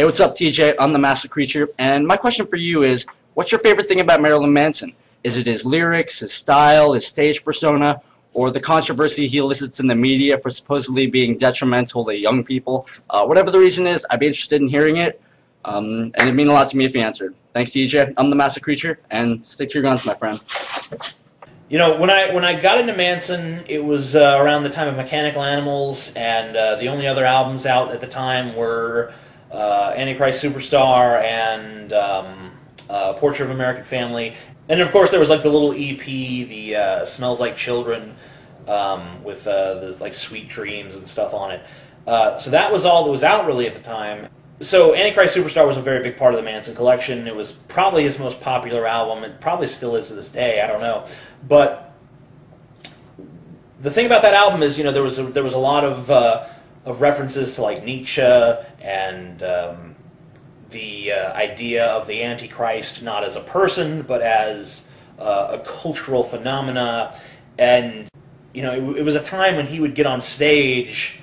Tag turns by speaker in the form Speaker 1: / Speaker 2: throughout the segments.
Speaker 1: Hey, what's up, TJ? I'm the Master Creature, and my question for you is, what's your favorite thing about Marilyn Manson? Is it his lyrics, his style, his stage persona, or the controversy he elicits in the media for supposedly being detrimental to young people? Whatever the reason is, I'd be interested in hearing it, and it'd mean a lot to me if you answered. Thanks, TJ. I'm the Master Creature, and stick to your guns, my friend.
Speaker 2: You know, when I got into Manson, it was around the time of Mechanical Animals, and the only other albums out at the time were Antichrist Superstar and Portrait of American Family. And of course there was like the little EP, the Smells Like Children, with the like Sweet Dreams and stuff on it. So that was all that was out really at the time. So Antichrist Superstar was a very big part of the Manson collection. It was probably his most popular album. It probably still is to this day. I don't know. But the thing about that album is, you know, there was a lot of references to like Nietzsche and the idea of the Antichrist not as a person but as a cultural phenomena. And you know, it was a time when he would get on stage,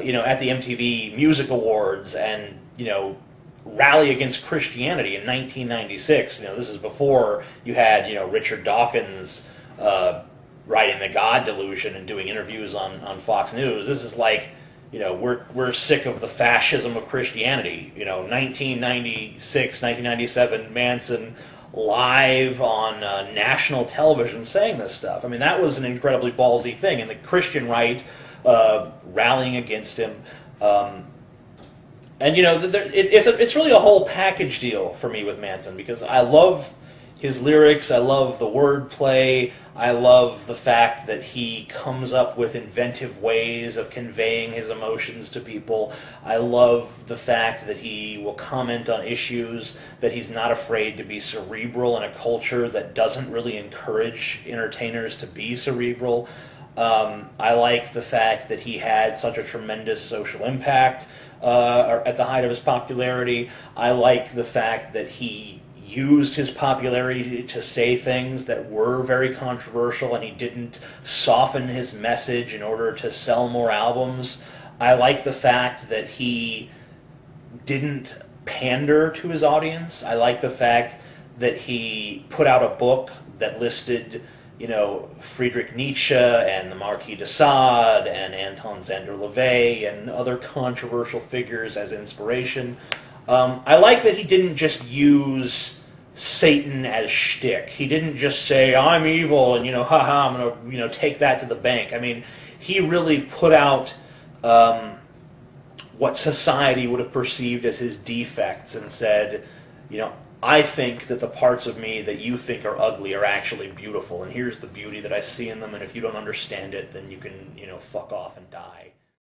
Speaker 2: you know, at the MTV Music Awards and, you know, rally against Christianity in 1996. You know, this is before you had, you know, Richard Dawkins writing The God Delusion and doing interviews on Fox News. This is like, you know, we're sick of the fascism of Christianity. You know, 1996, 1997, Manson live on national television saying this stuff. I mean, that was an incredibly ballsy thing, and the Christian right rallying against him. And you know, it's really a whole package deal for me with Manson, because I love his lyrics, I love the wordplay, I love the fact that he comes up with inventive ways of conveying his emotions to people. I love the fact that he will comment on issues, that he's not afraid to be cerebral in a culture that doesn't really encourage entertainers to be cerebral. I like the fact that he had such a tremendous social impact at the height of his popularity. I like the fact that he used his popularity to say things that were very controversial, and he didn't soften his message in order to sell more albums. I like the fact that he didn't pander to his audience. I like the fact that he put out a book that listed, you know, Friedrich Nietzsche and the Marquis de Sade and Anton Szandor LaVey and other controversial figures as inspiration. I like that he didn't just use Satan as shtick. He didn't just say, I'm evil and, you know, haha, I'm going to, you know, take that to the bank. I mean, he really put out what society would have perceived as his defects and said, you know, I think that the parts of me that you think are ugly are actually beautiful, and here's the beauty that I see in them, and if you don't understand it, then you can, you know, fuck off and die.